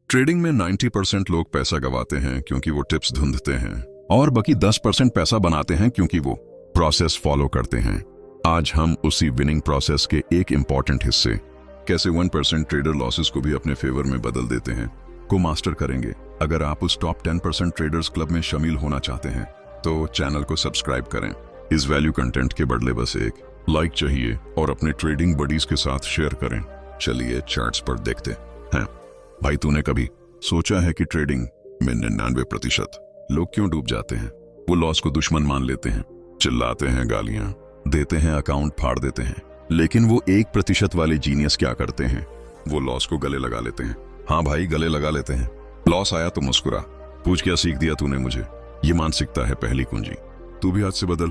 Trading में 90% लोग पैसा गवाते हैं क्योंकि वो टिप्स ढूंढते हैं और बाकी 10% पैसा बनाते हैं क्योंकि वो प्रोसेस फॉलो करते हैं। आज हम उसी विनिंग प्रोसेस के एक इंपॉर्टेंट हिस्से, कैसे 1% ट्रेडर लॉसेस को भी अपने फेवर में बदल देते हैं, को मास्टर करेंगे। अगर आप उस टॉप 10% ट्रेडर्स क्लब में शामिल होना चाहते हैं तो चैनल को सब्सक्राइब करें। इस वैल्यू कंटेंट के बदले बस एक लाइक चाहिए और अपने ट्रेडिंग बडीज के साथ शेयर करें। चलिए चार्ट्स पर देखते हैं। भाई, तूने कभी सोचा है कि ट्रेडिंग में 99% लोग क्यों डूब जाते हैं? वो लॉस को दुश्मन मान लेते हैं, चिल्लाते हैं, गालियां देते हैं, अकाउंट फाड़ देते हैं। लेकिन वो 1% वाले जीनियस क्या करते हैं? वो लॉस को गले लगा लेते हैं। हाँ भाई, गले लगा लेते हैं। लॉस आया तो मुस्कुरा, पूछ क्या सीख दिया तूने मुझे। ये मानसिकता है पहली कुंजी। तू भी आज से बदल,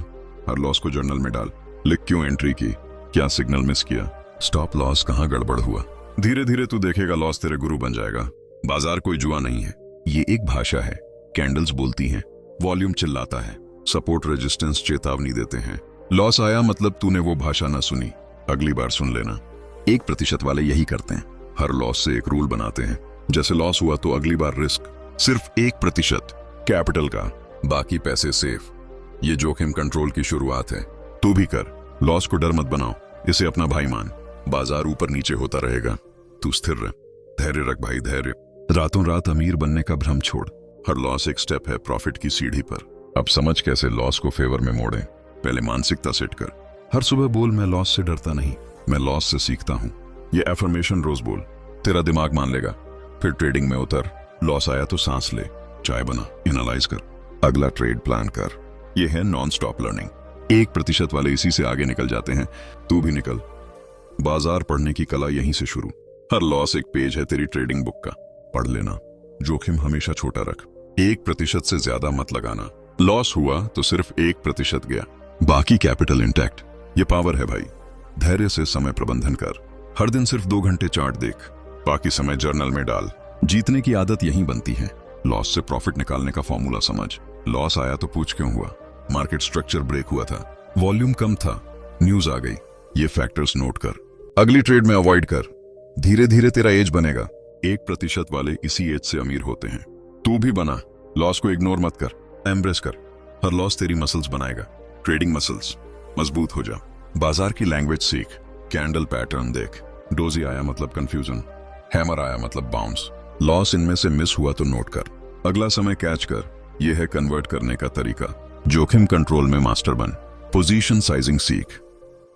हर लॉस को जर्नल में डाल। लिख क्यों एंट्री की, क्या सिग्नल मिस किया, स्टॉप लॉस कहाँ गड़बड़ हुआ। धीरे धीरे तू देखेगा लॉस तेरे गुरु बन जाएगा। बाजार कोई जुआ नहीं है, ये एक भाषा है। कैंडल्स बोलती हैं, वॉल्यूम चिल्लाता है, सपोर्ट रेजिस्टेंस चेतावनी देते हैं। लॉस आया मतलब तूने वो भाषा ना सुनी, अगली बार सुन लेना। 1% वाले यही करते हैं, हर लॉस से एक रूल बनाते हैं। जैसे लॉस हुआ तो अगली बार रिस्क सिर्फ 1% कैपिटल का, बाकी पैसे सेफ। ये जोखिम कंट्रोल की शुरुआत है। तू भी कर, लॉस को डर मत बनाओ, इसे अपना भाई मान। बाजार ऊपर नीचे होता रहेगा, तू स्थिर रह, धैर्य रख भाई, धैर्य। रातों रात अमीर बनने का भ्रम छोड़, हर लॉस एक स्टेप है प्रॉफिट की सीढ़ी पर। अब समझ कैसे लॉस को फेवर में मोड़े। पहले मानसिकता सेट कर। हर सुबह बोल, मैं लॉस से डरता नहीं, मैं लॉस से सीखता हूं। ये एफर्मेशन रोज बोल, तेरा दिमाग मान लेगा। फिर ट्रेडिंग में उतर, लॉस आया तो सांस ले, चाय बना, एनालाइज कर, अगला ट्रेड प्लान कर। यह है नॉन स्टॉप लर्निंग। 1% वाले इसी से आगे निकल जाते हैं, तू भी निकल। बाजार पढ़ने की कला यहीं से शुरू। हर लॉस एक पेज है तेरी ट्रेडिंग बुक का, पढ़ लेना। जोखिम हमेशा छोटा रख, 1% से ज्यादा मत लगाना। लॉस हुआ तो सिर्फ 1% गया, बाकी कैपिटल इंटैक्ट। ये पावर है भाई। धैर्य से समय प्रबंधन कर। हर दिन सिर्फ 2 घंटे चार्ट देख, बाकी समय जर्नल में डाल। जीतने की आदत यहीं बनती है। लॉस से प्रॉफिट निकालने का फॉर्मूला समझ। लॉस आया तो पूछ क्यों हुआ। मार्केट स्ट्रक्चर ब्रेक हुआ था, वॉल्यूम कम था, न्यूज आ गई। ये फैक्टर्स नोट कर, अगली ट्रेड में अवॉइड कर। धीरे धीरे तेरा एज बनेगा। 1% वाले इसी एज से अमीर होते हैं। तू भी बना। लॉस को इग्नोर मत कर, एम्ब्रेस कर। हर लॉस तेरी मसल्स बनाएगा, ट्रेडिंग मसल्स। मजबूत हो जा। बाजार की लैंग्वेज सीख, कैंडल पैटर्न देख। डोजी आया मतलब कंफ्यूजन, हैमर आया मतलब बाउंस। लॉस इनमें से मिस हुआ तो नोट कर, अगला समय कैच कर। यह है कन्वर्ट करने का तरीका। जोखिम कंट्रोल में मास्टर बन। पोजीशन साइजिंग सीख।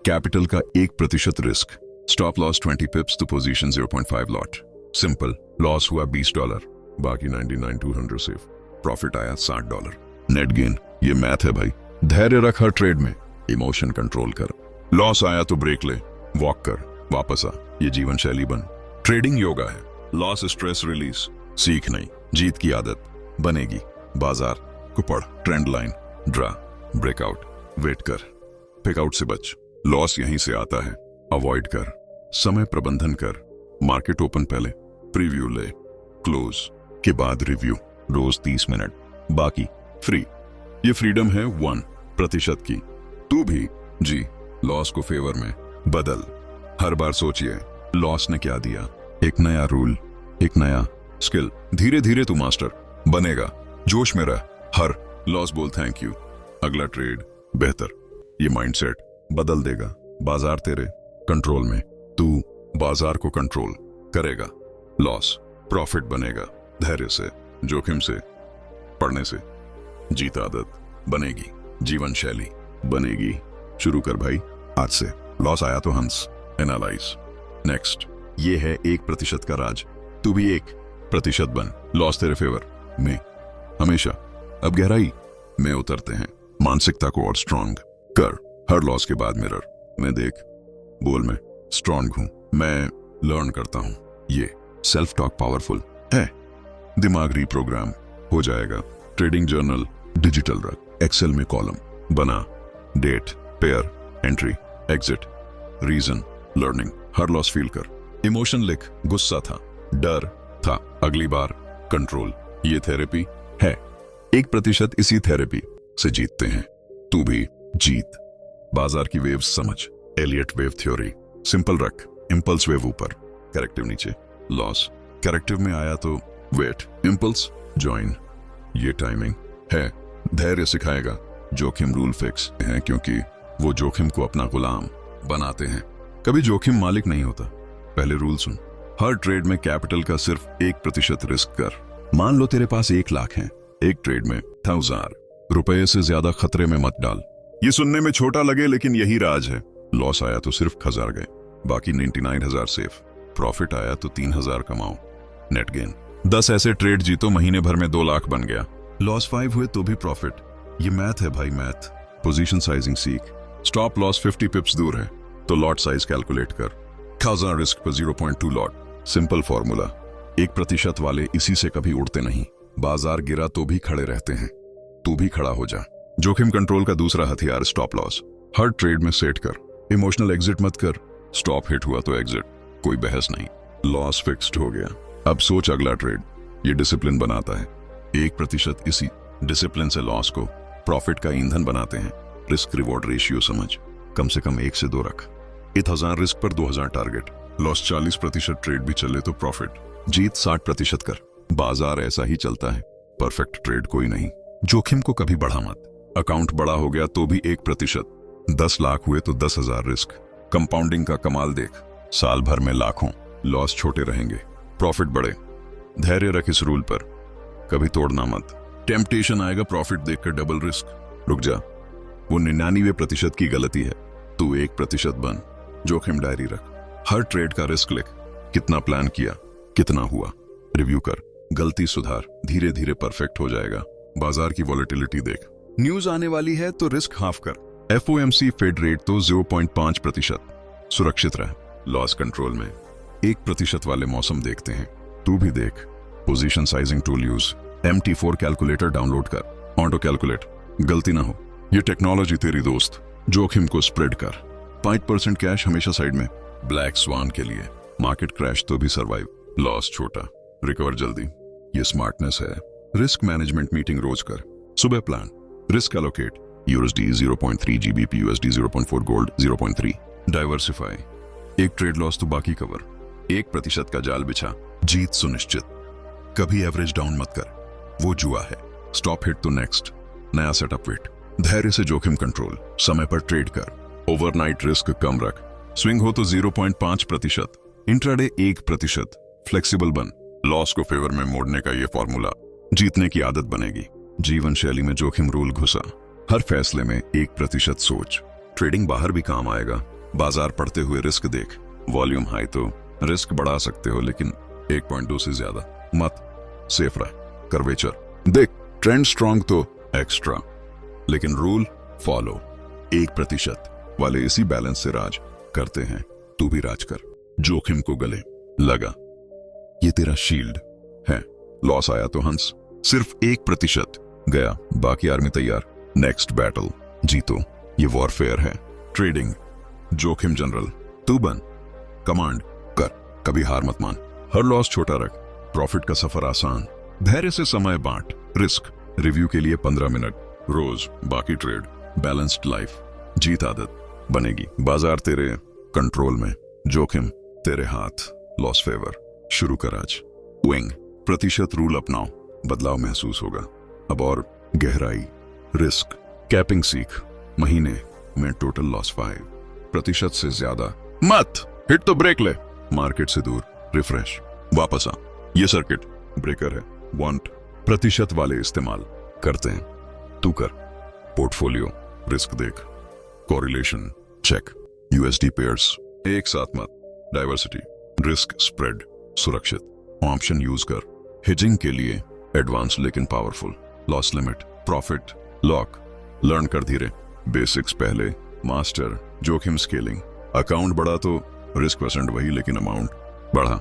कैपिटल का 1% रिस्क, स्टॉप लॉस 20 पिप्स तो पोजीशन 0.5 लॉट। सिंपल। लॉस हुआ $20, बाकी 99,200 सेफ। प्रॉफिट आया $60, नेट गेन। ये मैथ है भाई। धैर्य रख हर ट्रेड में, इमोशन कंट्रोल कर। लॉस आया तो ब्रेक ले, वॉक कर, वापस आ। ये जीवन शैली बन। ट्रेडिंग योगा है, लॉस स्ट्रेस रिलीज। सीख नहीं, जीत की आदत बनेगी। बाजार को पढ़, trend line, draw, breakout, wait कर, पिकआउट से बच। लॉस यहीं से आता है, अवॉइड कर। समय प्रबंधन कर। मार्केट ओपन पहले प्रीव्यू ले, क्लोज के बाद रिव्यू। रोज 30 मिनट, बाकी फ्री। ये फ्रीडम है 1% की। तू भी जी लॉस को फेवर में बदल। हर बार सोचिए लॉस ने क्या दिया। एक नया रूल, एक नया स्किल। धीरे धीरे तू मास्टर बनेगा। जोश में रह, हर लॉस बोल थैंक यू, अगला ट्रेड बेहतर। ये माइंडसेट बदल देगा। बाजार तेरे कंट्रोल में, तू बाजार को कंट्रोल करेगा। लॉस प्रॉफिट बनेगा। धैर्य से, जोखिम से, पढ़ने से जीत आदत बनेगी, जीवन शैली बनेगी। शुरू कर भाई आज से। लॉस आया तो हंस, एनालाइज, नेक्स्ट। ये है 1% का राज। तू भी 1% बन। लॉस तेरे फेवर में हमेशा। अब गहराई में उतरते हैं। मानसिकता को और स्ट्रांग कर। हर लॉस के बाद मिरर में देख, बोल मैं स्ट्रांग हूं, मैं लर्न करता हूं। ये सेल्फ टॉक पावरफुल है। दिमाग रिप्रोग्राम हो जाएगा। ट्रेडिंग जर्नल डिजिटल रख, एक्सेल में कॉलम बना। Date, pair, entry, exit, reason, learning. हर लॉस फील कर। इमोशन लिख, गुस्सा था, डर था, अगली बार कंट्रोल। ये थेरेपी है। 1% इसी थेरेपी से जीतते हैं। तू भी जीत। बाजार की वेव्स समझ, एलियट वेव थ्योरी। सिंपल रख, इंपल्स वेव ऊपर, करेक्टिव नीचे। लॉस करेक्टिव में आया तो वेट, इम्पल्स, ज्वाइन। ये टाइमिंग है, धैर्य सिखाएगा। जोखिम रूल फिक्स है क्योंकि वो जोखिम को अपना गुलाम बनाते हैं। कभी जोखिम मालिक नहीं होता। पहले रूल सुन। हर ट्रेड में कैपिटल का सिर्फ 1% रिस्क कर। मान लो तेरे पास 1 लाख है, एक ट्रेड में 1000 रुपए से ज्यादा खतरे में मत डाल। ये सुनने में छोटा लगे लेकिन यही राज है। लॉस आया तो सिर्फ 1000 गए, बाकी 99,000 सेफ। प्रॉफिट आया तो 3000 कमाओ, नेट गेन। 10 ऐसे ट्रेड जीतो, महीने भर में 2 लाख बन गया। लॉस 5 हुए तो भी प्रॉफिट। ये मैथ है भाई, मैथ। पोजीशन साइजिंग सीख। स्टॉप लॉस 50 पिप्स दूर है तो लॉट साइज कैलकुलेट कर। 1000 रिस्क पर 0.2 लॉट। Simple formula. 1% वाले इसी से कभी उड़ते नहीं। बाजार गिरा तो भी खड़े रहते हैं। तू भी खड़ा हो जा। जोखिम कंट्रोल का दूसरा हथियार स्टॉप लॉस। हर ट्रेड में सेट कर। इमोशनल एग्जिट मत कर। स्टॉप हिट हुआ तो एग्जिट, कोई बहस नहीं। लॉस फिक्स्ड हो गया, अब सोच अगला ट्रेड। ये डिसिप्लिन बनाता है। 1% इसी डिसिप्लिन से लॉस को प्रॉफिट का ईंधन बनाते हैं। रिस्क रिवॉर्ड रेशियो समझ, कम से कम 1 से 2 रख। 1000 रिस्क पर 2000 टारगेट। लॉस 40% ट्रेड भी चले तो प्रॉफिट। जीत 60% कर। बाजार ऐसा ही चलता है, परफेक्ट ट्रेड कोई नहीं। जोखिम को कभी बढ़ा मत। अकाउंट बड़ा हो गया तो भी 1%। 10 लाख हुए तो 10,000 रिस्क। कंपाउंडिंग का कमाल देख, साल भर में लाखों। लॉस छोटे रहेंगे, प्रॉफिट बढ़े। धैर्य रख इस रूल पर, कभी तोड़ना मत। टेम्पटेशन आएगा प्रॉफिट देखकर डबल रिस्क, रुक जा। वो 99% की गलती है, तू 1% बन। जोखिम डायरी रख, हर ट्रेड का रिस्क लिख। कितना प्लान किया, कितना हुआ, रिव्यू कर। गलती सुधार, धीरे धीरे परफेक्ट हो जाएगा। बाजार की वॉलेटिलिटी देख, न्यूज आने वाली है तो रिस्क हाफ कर। FOMC फेड रेट तो 0.5%। सुरक्षित रह। लॉस कंट्रोल में 1% वाले मौसम देखते हैं, तू भी देख। Position sizing tool use. MT4 calculator download कर, ऑटो कैलकुलेट, गलती ना हो। ये टेक्नोलॉजी तेरी दोस्त। जोखिम को स्प्रेड कर। 5% कैश हमेशा साइड में, ब्लैक स्वान के लिए। मार्केट क्रैश तो भी सर्वाइव, लॉस छोटा, रिकवर जल्दी। ये स्मार्टनेस है। रिस्क मैनेजमेंट मीटिंग रोज कर। सुबह plan, risk allocate, USD 0.3 GBP, USD 0.4, gold 0.3। Diversify, एक ट्रेड लॉस तो बाकी कवर। 1% का जाल बिछा, जीत सुनिश्चित। कभी एवरेज डाउन मत कर, वो जुआ है। स्टॉप हिट तो नेक्स्ट, नया सेटअप वेट। धैर्य से जोखिम कंट्रोल, समय पर ट्रेड कर। ओवरनाइट रिस्क कम रख। स्विंग हो तो 0.5%, इंट्राडे 1%। फ्लेक्सिबल बन। लॉस को फेवर में मोड़ने का ये फॉर्मूला जीतने की आदत बनेगी। जीवन शैली में जोखिम रूल घुसा। हर फैसले में 1% सोच। ट्रेडिंग बाहर भी काम आएगा। बाजार पढ़ते हुए रिस्क देख। वॉल्यूम हाई तो रिस्क बढ़ा सकते हो लेकिन 1.2 से ज्यादा मत। सेफ रह। कर्वेचर देख, ट्रेंड स्ट्रॉन्ग तो एक्स्ट्रा, लेकिन रूल फॉलो। 1% वाले इसी बैलेंस से राज करते हैं, तू भी राज कर। जोखिम को गले लगा, ये तेरा शील्ड है। लॉस आया तो हंस, सिर्फ 1% गया, बाकी आर्मी तैयार। नेक्स्ट बैटल जीतो, ये वॉरफेयर है। ट्रेडिंग जोखिम जनरल तू बन, कमांड कर, कभी हार मत मान। हर लॉस छोटा रख, प्रॉफिट का सफर आसान। धैर्य से समय बांट। रिस्क रिव्यू के लिए 15 मिनट रोज, बाकी ट्रेड। बैलेंस्ड लाइफ, जीत आदत बनेगी। बाजार तेरे कंट्रोल में, जोखिम तेरे हाथ। लॉस फेवर, शुरू कर आज। विंग प्रतिशत रूल अपनाओ, बदलाव महसूस होगा। अब और गहराई। रिस्क कैपिंग सीख, महीने में टोटल लॉस 5% से ज्यादा मत। हिट तो ब्रेक ले, मार्केट से दूर, रिफ्रेश, वापस आ। ये सर्किट ब्रेकर है। वांट प्रतिशत वाले इस्तेमाल करते हैं, तू कर। पोर्टफोलियो रिस्क देख, कोरिलेशन चेक। USD पेयर्स एक साथ मत। डाइवर्सिटी, रिस्क स्प्रेड, सुरक्षित। ऑप्शन यूज कर। हेजिंग के लिए एडवांस लेकिन powerful. Loss limit, profit lock, learn कर धीरे। बेसिक्स पहले, मास्टर। जोखिम स्केलिंग, अकाउंट बढ़ा तो रिस्क परसेंट वही लेकिन अमाउंट बढ़ा।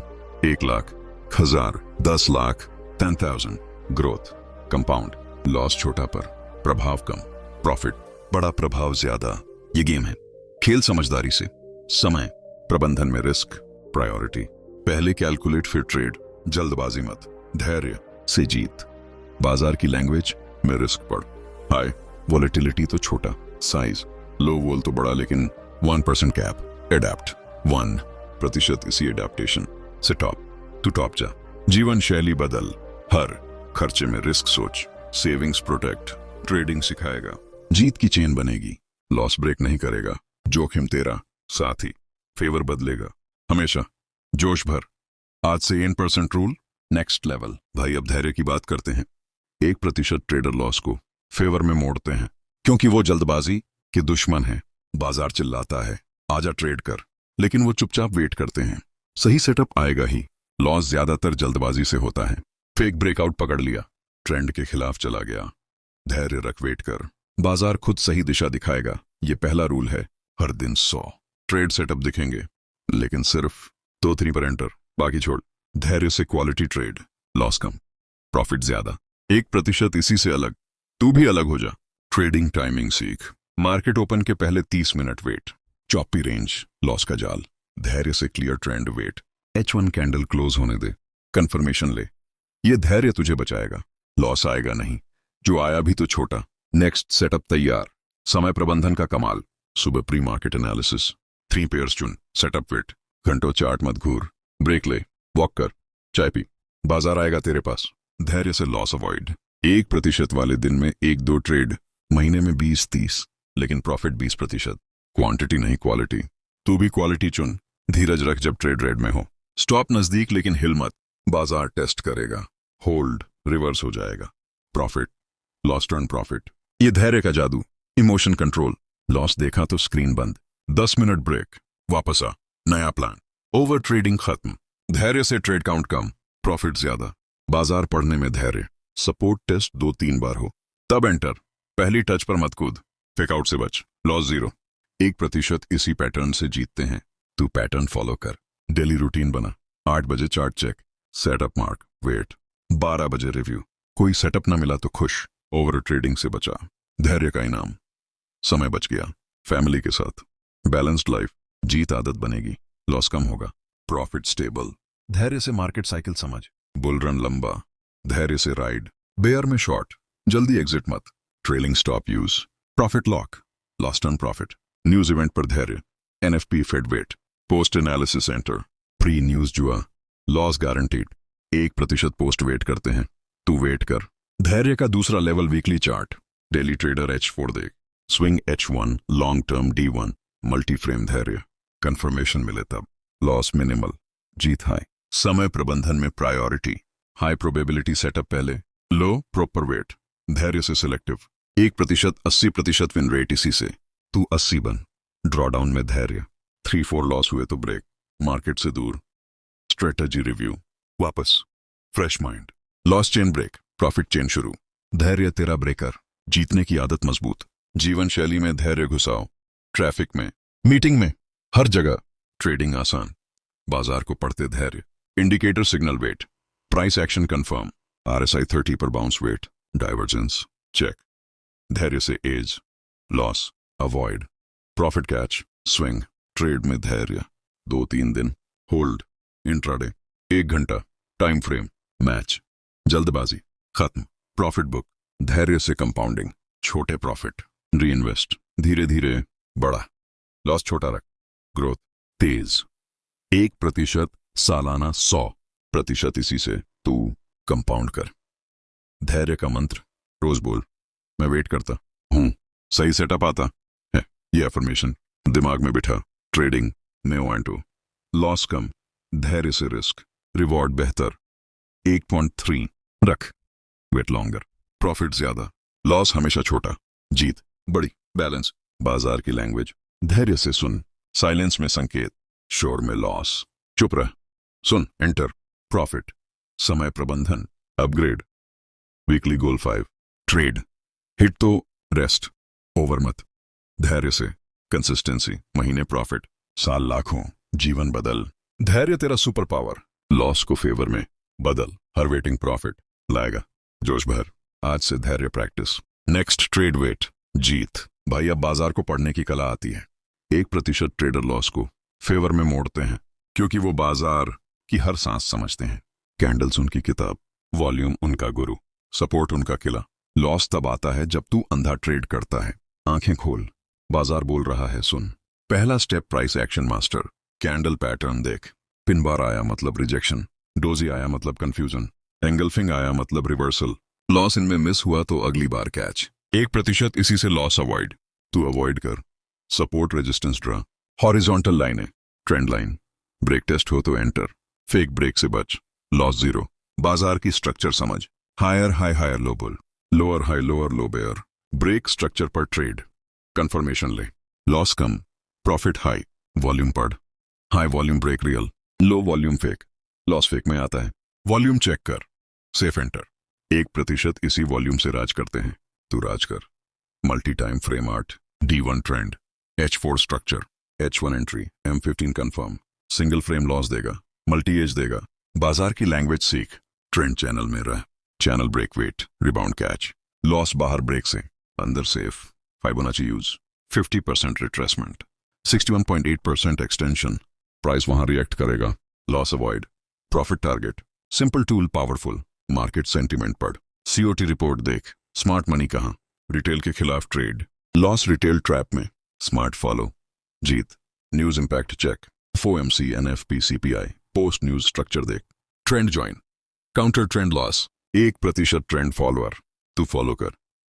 1 lakh, 1000, 10 lakh, 10,000। Growth compound, loss छोटा पर प्रभाव कम, प्रॉफिट बड़ा प्रभाव ज्यादा। ये गेम है, खेल समझदारी से। समय प्रबंधन में रिस्क प्रायोरिटी, पहले कैलकुलेट फिर ट्रेड, जल्दबाजी मत। धैर्य से जीत। बाजार की लैंग्वेज में रिस्क पढ़। हाई वॉलेटिलिटी तो छोटा, साइज लो वोल तो बड़ा लेकिन 1% कैप। एडेप्ट 1% इसी एडेप्टेशन से टॉप, तू टॉप जा। जीवन शैली बदल, हर खर्चे में रिस्क सोच, सेविंग्स प्रोटेक्ट, ट्रेडिंग सिखाएगा। जीत की चेन बनेगी, लॉस ब्रेक नहीं करेगा। जोखिम तेरा, साथ ही फेवर बदलेगा। हमेशा जोश भर। आज से 1% रूल, नेक्स्ट लेवल। भाई अब धैर्य की बात करते हैं। 1% ट्रेडर लॉस को फेवर में मोड़ते हैं, क्योंकि वो जल्दबाजी के दुश्मन है। बाजार चिल्लाता है आजा ट्रेड कर, लेकिन वो चुपचाप वेट करते हैं। सही सेटअप आएगा ही। लॉस ज्यादातर जल्दबाजी से होता है। फेक ब्रेकआउट पकड़ लिया, ट्रेंड के खिलाफ चला गया। धैर्य रख, वेट कर, बाजार खुद सही दिशा दिखाएगा। ये पहला रूल है। हर दिन 100 ट्रेड सेटअप दिखेंगे, लेकिन सिर्फ 2-3 पर एंटर, बाकी छोड़। धैर्य से क्वालिटी ट्रेड, लॉस कम, प्रॉफिट ज्यादा। 1% इसी से अलग, तू भी अलग हो जा। ट्रेडिंग टाइमिंग सीख। मार्केट ओपन के पहले 30 minute wait. Choppy range, loss का जाल। धैर्य से clear trend wait. H1 candle close होने दे, कंफर्मेशन ले। ये धैर्य तुझे बचाएगा। लॉस आएगा नहीं, जो आया भी तो छोटा। नेक्स्ट सेटअप तैयार। समय प्रबंधन का कमाल। सुबह प्री मार्केट एनालिसिस, 3 पेयर्स चुन, सेटअप वेट। घंटों चार्ट मत घूर, ब्रेक ले, वॉक कर, चाय पी। बाजार आएगा तेरे पास। धैर्य से लॉस अवॉइड। 1% वाले दिन में 1-2 ट्रेड, महीने में 20-30, लेकिन प्रॉफिट 20%। क्वांटिटी नहीं क्वालिटी। तू भी क्वालिटी चुन। धीरज रख जब ट्रेड रेड में हो। स्टॉप नजदीक लेकिन हिल मत। बाजार टेस्ट करेगा, होल्ड, रिवर्स हो जाएगा। Profit, loss turn profit. ये धैर्य का जादू। Emotion control. लॉस देखा तो स्क्रीन बंद, 10 मिनट ब्रेक, वापस आ, नया प्लान। ओवर ट्रेडिंग खत्म। धैर्य से ट्रेड काउंट कम, प्रॉफिट ज्यादा। बाजार पढ़ने में धैर्य। सपोर्ट टेस्ट 2-3 बार हो, तब एंटर। पहली टच पर मत कूद, फेकआउट से बच। लॉस 0। 1% इसी पैटर्न से जीतते हैं। तू पैटर्न फॉलो कर। डेली रूटीन बना। 8 बजे chart check, setup mark, wait. 12 बजे रिव्यू। कोई सेटअप ना मिला तो खुश, ओवर ट्रेडिंग से बचा। धैर्य का इनाम, समय बच गया। फैमिली के साथ बैलेंस्ड लाइफ। जीत आदत बनेगी, लॉस कम होगा, प्रॉफिट स्टेबल। धैर्य से मार्केट साइकिल समझ। बुल रन लंबा, धैर्य से राइड। बेयर में शॉर्ट, जल्दी एग्जिट मत। Trailing stop use, profit lock, loss turn profit. News event पर धैर्य। NFP fed wait, post analysis enter. Pre news जुआ, लॉस गारंटीड। 1% पोस्ट वेट करते हैं, तू वेट कर। धैर्य का दूसरा level weekly chart. Daily trader H4 देख, swing H1, long term D1, multi frame. धैर्य, कंफर्मेशन मिले तब। लॉस मिनिमल, जीत हाई। समय प्रबंधन में प्रायोरिटी। हाई प्रोबेबिलिटी सेटअप पहले, लो प्रॉपर वेट। धैर्य से सिलेक्टिव। 1% 80% win rate. इसी से तू 80 बन। ड्रॉडाउन में धैर्य। 3-4 लॉस हुए तो ब्रेक, मार्केट से दूर। स्ट्रेटजी रिव्यू, वापस, fresh mind. Loss chain break, profit chain शुरू। धैर्य तेरा ब्रेकर, जीतने की आदत मजबूत। जीवन शैली में धैर्य घुसाओ। ट्रैफिक में, मीटिंग में, हर जगह। ट्रेडिंग आसान, बाजार को पढ़ते धैर्य। Indicator signal wait, price action confirm. RSI 30 पर बाउंस वेट, डाइवर्जेंस चेक। धैर्य से edge, loss avoid, profit catch, swing. Trade में धैर्य। 2-3 दिन, होल्ड, इंट्राडे। 1 घंटा, टाइम फ्रेम, मैच। जल्दबाजी खत्म, प्रॉफिट बुक। धैर्य से कंपाउंडिंग, छोटे प्रॉफिट, री-इन्वेस्ट। धीरे धीरे बड़ा, लॉस छोटा रख, ग्रोथ तेज। 1% सालाना 100%। इसी से तू कंपाउंड कर। धैर्य का मंत्र रोज बोल, मैं वेट करता हूं, सही सेटअप आता है। ये अफर्मेशन दिमाग में बिठा। ट्रेडिंग में O&O, लॉस कम, धैर्य से रिस्क, रिवॉर्ड बेहतर। 1.3 रख, वेट लॉन्गर, प्रॉफिट ज्यादा, लॉस हमेशा छोटा, जीत बड़ी। बैलेंस, बाजार की लैंग्वेज। धैर्य से सुन, साइलेंस में संकेत, शोर में लॉस। चुप रह, सुन, एंटर, प्रॉफिट। समय प्रबंधन, upgrade. Weekly goal 5, trade, hit तो रेस्ट, ओवर मत। धैर्य से कंसिस्टेंसी, महीने प्रॉफिट, साल लाखों, जीवन बदल। धैर्य तेरा सुपर पावर, लॉस को फेवर में बदल। हर वेटिंग प्रॉफिट लाएगा, जोश भर। आज से धैर्य प्रैक्टिस। नेक्स्ट ट्रेड वेट, जीत। भाई अब बाजार को पढ़ने की कला आती है। 1% ट्रेडर लॉस को फेवर में मोड़ते हैं, क्योंकि वो बाजार की हर सांस समझते हैं। कैंडल्स उनकी किताब, वॉल्यूम उनका गुरु, सपोर्ट उनका किला। लॉस तब आता है जब तू अंधा ट्रेड करता है। आंखें खोल, बाजार बोल रहा है, सुन। पहला step, price action master. Candle pattern देख, पिन बार आया मतलब रिजेक्शन, डोजी आया मतलब कंफ्यूजन। एंगल्फिंग आया मतलब रिवर्सल। लॉस इनमें मिस हुआ तो अगली बार कैच। 1% इसी से लॉस अवॉइड। तू अवॉइड कर। Support resistance draw. Horizontal line है, ट्रेंड लाइन। ब्रेक टेस्ट हो तो एंटर। फेक ब्रेक से बच। Loss zero. बाजार की स्ट्रक्चर समझ। Higher high higher low bull, lower high lower low bear. Break structure पर ट्रेड। कंफर्मेशन ले। लॉस कम, प्रॉफिट हाई। वॉल्यूम पढ़। High volume break real, low volume fake. Loss fake में आता है। वॉल्यूम चेक कर। Safe enter. 1% इसी वॉल्यूम से राज करते हैं। तू राज कर। Multi time frame art. D1 trend. H4 structure. H1 entry. M15 confirm. Single frame loss देगा, मल्टी एज देगा। बाजार की लैंग्वेज सीख। ट्रेंड चैनल में रह। Channel break wait, rebound catch. Loss बाहर ब्रेक से, अंदर safe. Fibonacci use. 50% retracement. 61.8% extension. Price वहां रिएक्ट करेगा। Loss avoid. Profit target. Simple tool powerful. Market sentiment पढ़। COT रिपोर्ट देख। स्मार्ट मनी कहां? रिटेल के खिलाफ ट्रेड। लॉस रिटेल ट्रैप में। Smart follow. जीत। News impact check. FOMC NFP CPI post news structure देख। Trend join. Counter trend loss. 1% trend follower. तू follow कर।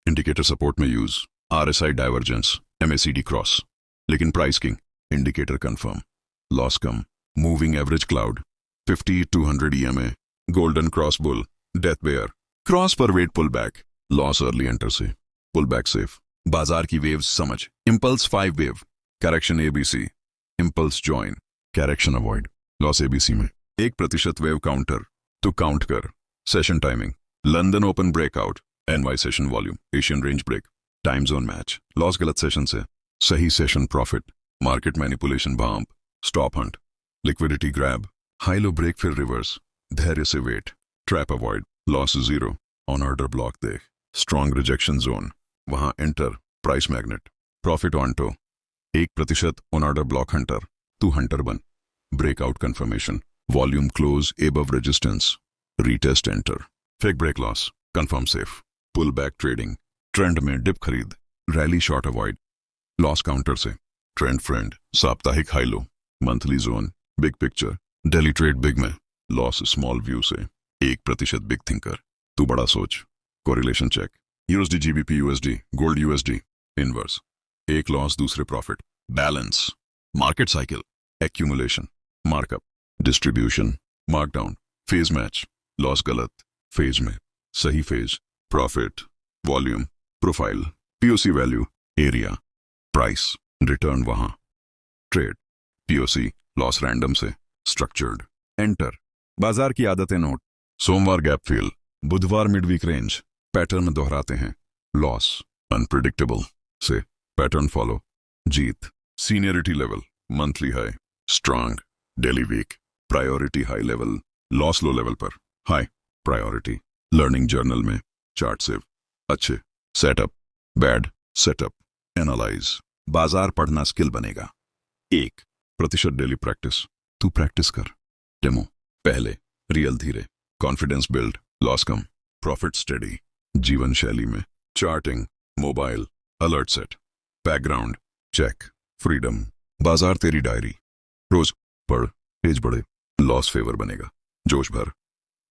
इंडिकेटर सपोर्ट में use. RSI divergence, MACD cross. लेकिन price king, indicator confirm. Loss कम। Moving average cloud. 50-200 EMA। Golden cross bull, death bear. Cross पर wait pull back. Loss early enter से, pull back safe. बाजार की waves समझ। Impulse 5 wave. Correction ABC। Impulse join. Correction avoid. Loss ABC में। 1% wave counter. तो count कर। Session timing. London open breakout. NY session volume. Asian range break. Time zone match. Loss गलत session से, सही session profit. Market manipulation bump. Stop hunt. Liquidity grab. High low break फिर reverse. धैर्य से wait. Trap avoid. Loss zero. On order block देख। Strong rejection zone, वहां enter. Price magnet. Profit ऑन टो। 1% ऑन ऑर्डर ब्लॉक हंटर। तू hunter बन। Breakout confirmation. Volume close above resistance. Retest enter. Fake break loss, confirm safe. Pull back trading. Trend में dip खरीद। Rally short avoid. Loss counter से, trend friend. साप्ताहिक high low. Monthly zone. Big picture. Daily trade big में। Loss small view से। 1% big thinker. तू बड़ा सोच। Correlation check. USD GBP USD gold USD inverse. एक लॉस दूसरे profit. Balance. Market cycle. Accumulation. Markup. Distribution. Markdown. Phase match. Loss गलत phase में, सही phase. Profit. Volume. Profile. POC value. Area. Price. Return वहां। Trade. POC loss random से, structured. Enter. बाजार की आदतें नोट। सोमवार गैप फिल। बुधवार मिडवीक रेंज। पैटर्न दोहराते हैं। लॉस अनप्रिडिक्टेबल से, पैटर्न फॉलो। जीत। Seniority level. Monthly high. Strong. Daily week. Priority high level. Loss low level पर। High priority. लर्निंग जर्नल में चार्ट सेव। अच्छे सेटअप, बैड सेटअप। एनालाइज। बाजार पढ़ना स्किल बनेगा। 1% डेली प्रैक्टिस। तू प्रैक्टिस कर। डेमो पहले, रियल धीरे। Confidence build. लॉस कम, प्रॉफिट स्टेडी। जीवन शैली में charting, mobile, alert set. Background check. Freedom. बाजार तेरी डायरी। रोज पढ़, पेज बढ़े। लॉस फेवर बनेगा। जोश भर।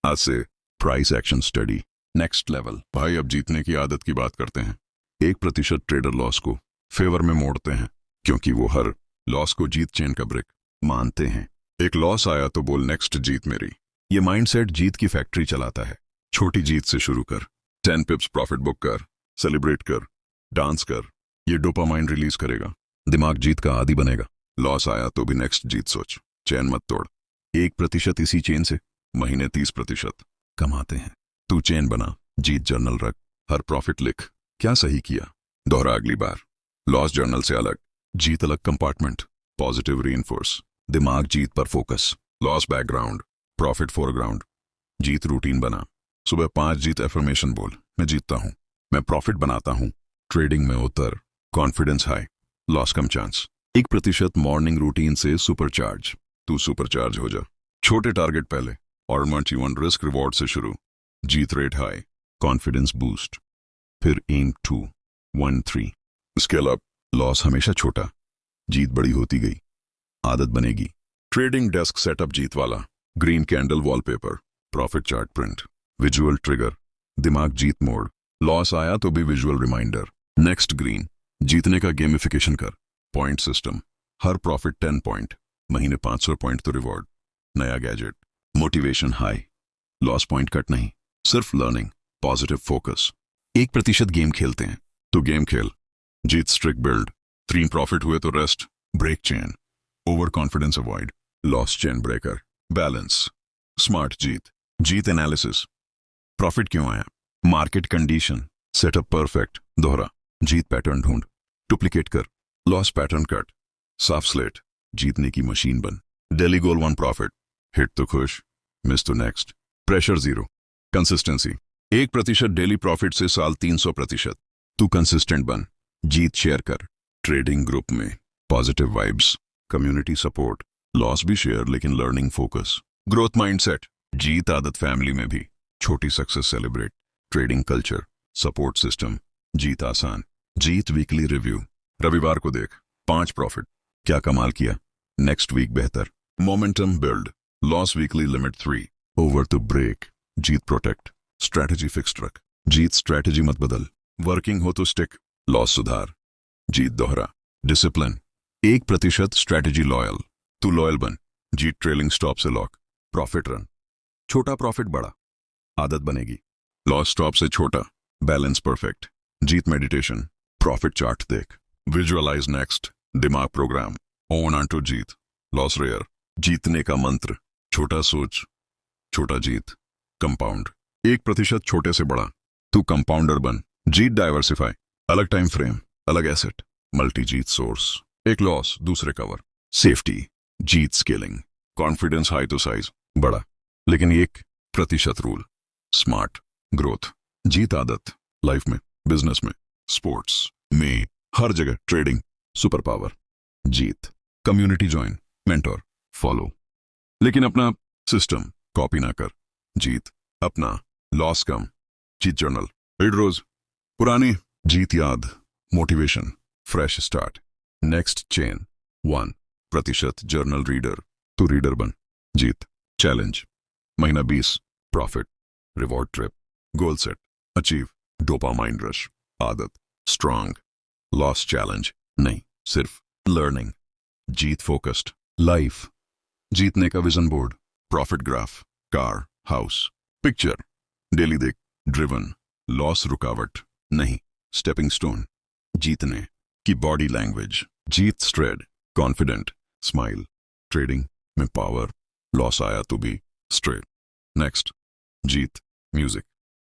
आज से price action study next level. भाई अब जीतने की आदत की बात करते हैं। 1% ट्रेडर लॉस को फेवर में मोड़ते हैं, क्योंकि वो हर लॉस को जीत चेन का ब्रेक मानते हैं। एक लॉस आया तो बोल नेक्स्ट जीत मेरी। ये माइंडसेट जीत की फैक्ट्री चलाता है। छोटी जीत से शुरू कर। 10 पिप्स प्रॉफिट बुक कर। सेलिब्रेट कर। डांस कर। ये डोपामाइन रिलीज करेगा। दिमाग जीत का आदी बनेगा। लॉस आया तो भी नेक्स्ट जीत सोच। चैन मत तोड़। 1% इसी चेन से महीने 30% कमाते हैं। तू चेन बना। जीत जर्नल रख। हर प्रॉफिट लिख। क्या सही किया, दोहरा अगली बार। लॉस जर्नल से अलग, जीत अलग कंपार्टमेंट। Positive reinforce. दिमाग जीत पर focus. Loss background, profit foreground. जीत रूटीन बना। सुबह 5 जीत एफर्मेशन बोल। मैं जीतता हूं, मैं प्रॉफिट बनाता हूं। ट्रेडिंग में उतर। कॉन्फिडेंस हाई, लॉस कम चांस। 1% मॉर्निंग रूटीन से सुपरचार्ज। तू सुपरचार्ज हो जा। छोटे टारगेट पहले और मच वन रिस्क रिवॉर्ड से शुरू। जीत रेट हाई, कॉन्फिडेंस बूस्ट। फिर एम 2, 1, 3। Scale up. लॉस हमेशा छोटा, जीत बड़ी होती गई। आदत बनेगी। ट्रेडिंग डेस्क सेटअप जीत वाला। Green candle wallpaper. Profit chart print. Visual trigger, दिमाग जीत मोड, लॉस आया तो भी विजुअल रिमाइंडर। नेक्स्ट ग्रीन, जीतने का गेमिफिकेशन कर, पॉइंट सिस्टम, हर प्रॉफिट 10 पॉइंट, महीने 500 पॉइंट तो रिवॉर्ड, नया gadget, motivation high, loss point cut नहीं, सिर्फ लर्निंग, पॉजिटिव फोकस। 1% गेम खेलते हैं तो गेम खेल, जीत स्ट्रिक बिल्ड, 3 प्रॉफिट हुए तो rest, break chain, over confidence avoid, loss chain breaker, balance, smart जीत, जीत एनालिसिस, प्रॉफिट क्यों आया, मार्केट कंडीशन, सेटअप परफेक्ट, दोहरा, जीत पैटर्न ढूंढ, डुप्लीकेट कर, लॉस पैटर्न कट, साफ स्लेट, जीतने की मशीन बन, डेली गोल 1 प्रॉफिट, हिट तो खुश, मिस तो next, pressure 0, consistency, 1% daily profit से साल 300%, तू कंसिस्टेंट बन, जीत शेयर कर, ट्रेडिंग ग्रुप में, positive vibes, community support, loss भी शेयर लेकिन लर्निंग फोकस, ग्रोथ माइंडसेट, जीत आदत फैमिली में भी, छोटी success celebrate, trading culture, support system, जीत आसान, जीत वीकली रिव्यू, रविवार को देख, 5 प्रॉफिट, क्या कमाल किया, नेक्स्ट वीक बेहतर, momentum build, loss weekly limit 3, over to break, जीत प्रोटेक्ट, स्ट्रैटेजी फिक्स्ड रख, जीत स्ट्रैटेजी मत बदल, वर्किंग हो तो स्टिक, लॉस सुधार, जीत दोहरा, डिसिप्लिन, 1% स्ट्रैटेजी लॉयल, तू लॉयल बन, जीत ट्रेलिंग स्टॉप से लॉक, प्रॉफिट रन, छोटा प्रॉफिट बड़ा, आदत बनेगी, लॉस स्टॉप से छोटा, बैलेंस परफेक्ट, जीत मेडिटेशन, प्रॉफिट चार्ट देख, विजुअलाइज नेक्स्ट, दिमाग प्रोग्राम, ओन ऑन टू जीत, लॉस रेयर, जीतने का मंत्र, छोटा सोच, छोटा जीत, कंपाउंड, 1% छोटे से बड़ा, तू कंपाउंडर बन, जीत डाइवर्सिफाई, अलग टाइम फ्रेम, अलग एसेट, मल्टी जीत सोर्स, एक लॉस दूसरे कवर, सेफ्टी, जीत स्केलिंग, कॉन्फिडेंस हाई तो साइज बड़ा, लेकिन 1% रूल, स्मार्ट ग्रोथ, जीत आदत, लाइफ में, बिजनेस में, स्पोर्ट्स में, हर जगह ट्रेडिंग, सुपर पावर, जीत, कम्युनिटी ज्वाइन, मेंटोर, फॉलो, लेकिन अपना सिस्टम कॉपी ना कर, जीत अपना, लॉस कम, जीत जर्नल, रीड रोज, पुरानी जीत याद, motivation, fresh start, next chain, 1% journal reader, तू रीडर बन, जीत, चैलेंज, महीना 20 profit, reward trip, goal set, achieve, dopamine rush, आदत, स्ट्रांग, लॉस चैलेंज नहीं, सिर्फ लर्निंग, जीत फोकस्ड, लाइफ, जीतने का vision board, profit graph, car, house, picture, daily देख, driven, loss रुकावट नहीं, स्टेपिंग स्टोन, जीतने की बॉडी लैंग्वेज, जीत स्ट्रेड, कॉन्फिडेंट, स्माइल, ट्रेडिंग में पावर, लॉस आया तो भी स्ट्रेट, नेक्स्ट, जीत, music,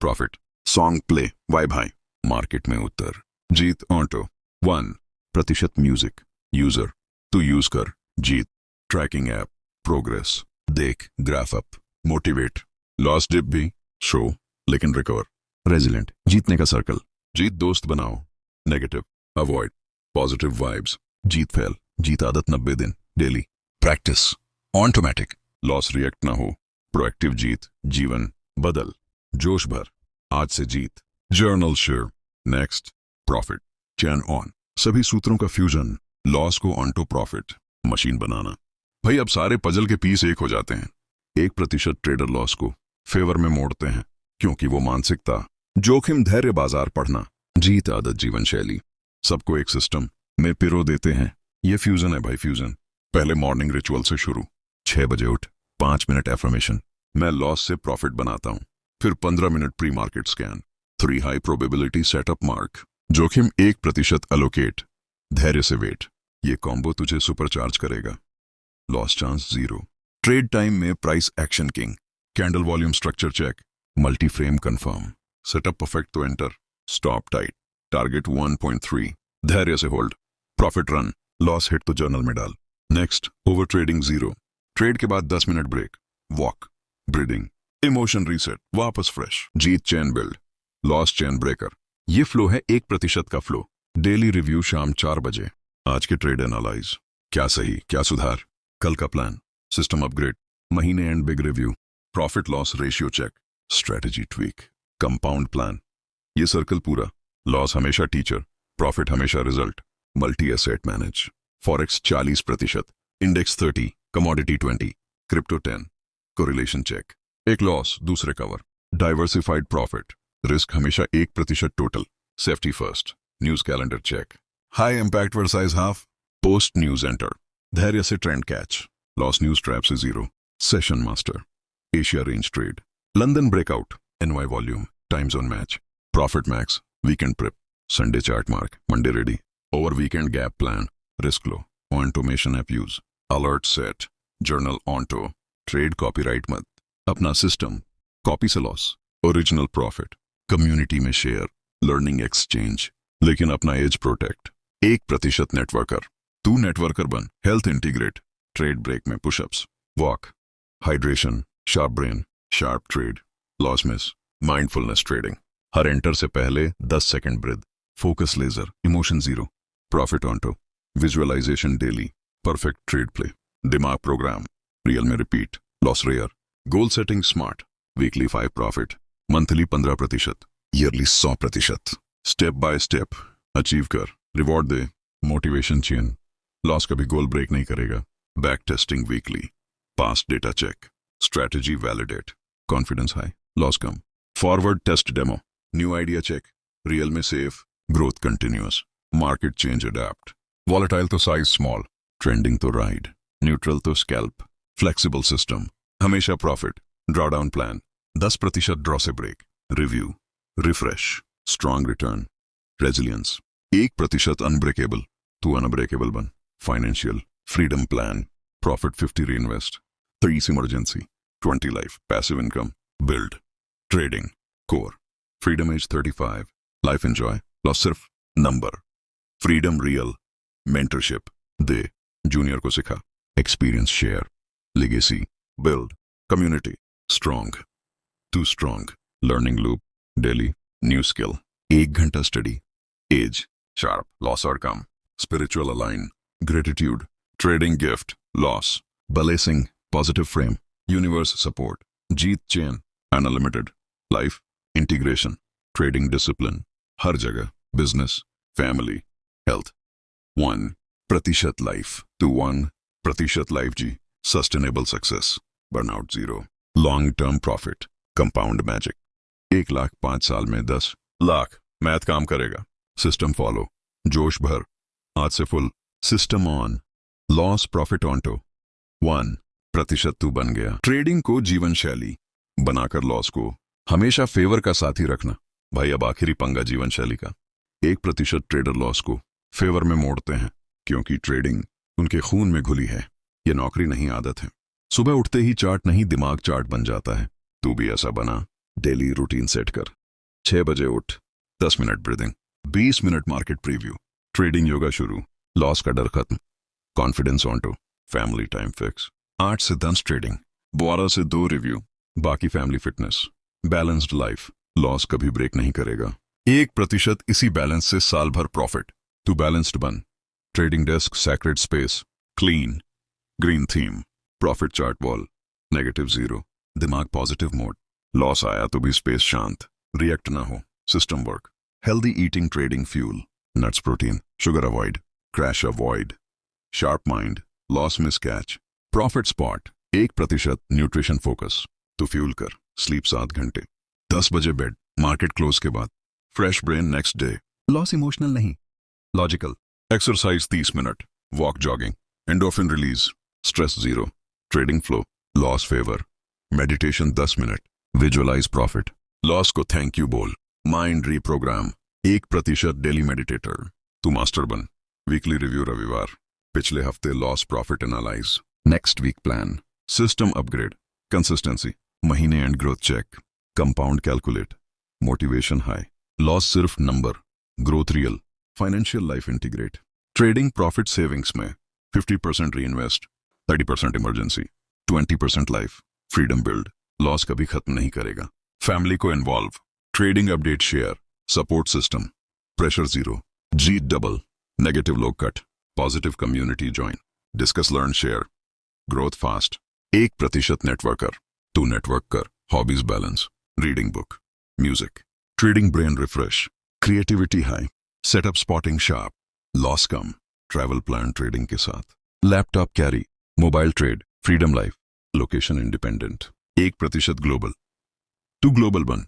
profit, song play, vibe high, market में उत्तर, जीत ऑटो, 1% म्यूजिक, यूजर, तू यूज कर, जीत, ट्रैकिंग ऐप, प्रोग्रेस, देख, graph up, motivate, loss dip भी, शो, लेकिन रिकवर, रेजिलेंट, जीतने का सर्कल, जीत दोस्त बनाओ, नेगेटिव, अवॉइड, पॉजिटिव वाइब्स, जीत फैल, जीत आदत 90 दिन, daily, practice, automatic, loss react ना हो, प्रोएक्टिव जीत, जीवन बदल, जोश भर, आज से जीत, journal share, next, profit, chain on, सभी सूत्रों का फ्यूजन, लॉस को ऑन टू प्रॉफिट, मशीन बनाना, भाई अब सारे पजल के पीस एक हो जाते हैं, 1% ट्रेडर लॉस को फेवर में मोड़ते हैं, क्योंकि वो मानसिकता, जोखिम, धैर्य, बाजार पढ़ना, जीत आदत, जीवन शैली, सबको एक सिस्टम में पिरो देते हैं, ये फ्यूजन है भाई फ्यूजन, पहले मॉर्निंग रिचुअल से शुरू, 6 बजे उठ, 5 मिनट एफर्मेशन, मैं लॉस से प्रॉफिट बनाता हूं, फिर 15 minute pre market scan, 3 high probability setup mark, जोखिम 1% अलोकेट, धैर्य से वेट, ये कॉम्बो तुझे सुपरचार्ज करेगा, लॉस चांस 0, ट्रेड टाइम में price action king, candle volume structure check, multi frame confirm, setup perfect तो एंटर, स्टॉप टाइट, टारगेट 1.3, धैर्य से hold, profit run, loss hit तो जर्नल में डाल, नेक्स्ट, ओवर ट्रेडिंग 0, ट्रेड के बाद 10 minute break, walk, breathing, emotion reset, वापस fresh, जीत chain build, loss chain breaker, ये फ्लो है 1% का फ्लो, डेली रिव्यू शाम 4 बजे, आज के ट्रेड एनालाइज, क्या सही क्या सुधार, कल का प्लान, सिस्टम अपग्रेड, महीने end big review, profit loss ratio check, strategy tweak, compound plan, ये सर्कल पूरा, लॉस हमेशा टीचर, प्रॉफिट हमेशा result, multi asset manage, forex 40%, index 30, commodity 20, crypto 10, correlation check, एक लॉस दूसरे कवर, डाइवर्सिफाइड प्रॉफिट, रिस्क हमेशा 1% total, safety first, news calendar check, high impact वर्साइज half, post news enter, धैर्य से trend catch, loss news trap से zero, session master, Asia range trade, London breakout, NY volume, time zone match, profit max, weekend prep, Sunday chart mark, Monday ready, over weekend gap plan, risk low, automation app use, alert set, journal onto, trade copyright मत, अपना system, copy से loss, original profit, community में share, learning exchange, लेकिन अपना edge protect, 1% networker, तू networker बन, health integrate, trade break में pushups, walk, hydration, sharp brain, sharp trade, loss miss, mindfulness trading, हर एंटर से पहले 10 second breathe, focus laser, emotion zero, profit onto, visualisation daily, perfect trade play, दिमाग program, real में repeat, loss rare, goal setting smart, weekly 5 profit, monthly 15%, yearly 100%, step by step achieve कर, reward दे, motivation chain, loss कभी goal break नहीं करेगा, back testing weekly, past data check, strategy validate, confidence high, loss कम, forward test demo, new idea check, real में safe, growth continuous, market change adapt, volatile तो size small, trending तो ride, neutral तो scalp, flexible system, हमेशा profit, drawdown plan, 10% draw से break, review, refresh, strong return, resilience, 1% unbreakable, तू unbreakable बन, financial, freedom plan, profit 50 reinvest, 30 emergency, 20 life, passive income, build, trading, core, freedom age 35, life enjoy, loss सिर्फ number, freedom real, mentorship दे, junior को सिखा, experience share, legacy, build, community, strong, too strong, learning loop, daily, new skill, 1 घंटा study, edge, sharp, loss और कम, spiritual align, gratitude, trading gift, loss, blessing, positive frame, universe support, जीत chain, unlimited, life, integration, trading discipline, हर जगह, business, family, health, 1% life to 1% life जी, sustainable success, burnout zero, long term profit, compound magic, 1 lakh 5 साल में 10 lakh, math काम करेगा, system follow, जोश भर, आज से full, system on, loss profit onto, 1% तू बन गया, ट्रेडिंग को जीवन शैली बनाकर लॉस को हमेशा फेवर का साथी रखना, भाई अब आखिरी पंगा जीवन शैली का, 1% ट्रेडर लॉस को फेवर में मोड़ते हैं क्योंकि ट्रेडिंग उनके खून में घुली है, ये नौकरी नहीं आदत है, सुबह उठते ही चार्ट नहीं दिमाग चार्ट बन जाता है, तू भी ऐसा बना, डेली रूटीन सेट कर, 6 बजे उठ, 10 minute breathing, 20 minute market preview, trading yoga शुरू, लॉस का डर खत्म, confidence onto, family time fix, 8 से 10 ट्रेडिंग, 12 से 2 रिव्यू, बाकी family fitness, balanced life, loss कभी ब्रेक नहीं करेगा, 1% इसी बैलेंस से साल भर प्रॉफिट, तू बैलेंस्ड बन, trading desk sacred space, clean, green theme, profit chart wall, negative zero, दिमाग पॉजिटिव मोड, लॉस आया तो भी स्पेस शांत, रिएक्ट ना हो, system work, healthy eating trading fuel, nuts protein, sugar avoid, crash avoid, sharp mind, loss miss catch, profit spot, 1% nutrition focus, तो fuel कर, sleep 7 घंटे, 10 बजे बेड, मार्केट क्लोज के बाद, fresh brain next day, loss emotional नहीं, logical, exercise 30 minute, walk jogging, endorphin release, stress zero, trading flow, loss favour, meditation 10 minute, visualise profit, loss को thank you बोल, mind reprogram, 1% daily meditator, तू master बन, weekly review रविवार, पिछले हफ्ते loss profit analyse, next week plan, system upgrade, consistency, महीने end growth check, compound calculate, motivation high, loss सिर्फ number, growth real, financial life integrate, trading profit savings में 50% reinvest, 30% emergency, 20% life, freedom build, loss कभी खत्म नहीं करेगा, family को involve, trading update share, support system, pressure zero, जीत double, negative लोग cut, positive community join, discuss learn share, growth fast, 1% networker, तू network कर, hobbies balance, reading book, music, trading brain refresh, creativity high, setup spotting sharp, loss कम, travel plan trading के साथ, laptop carry, mobile trade, freedom life, location independent, 1% global, तू global बन।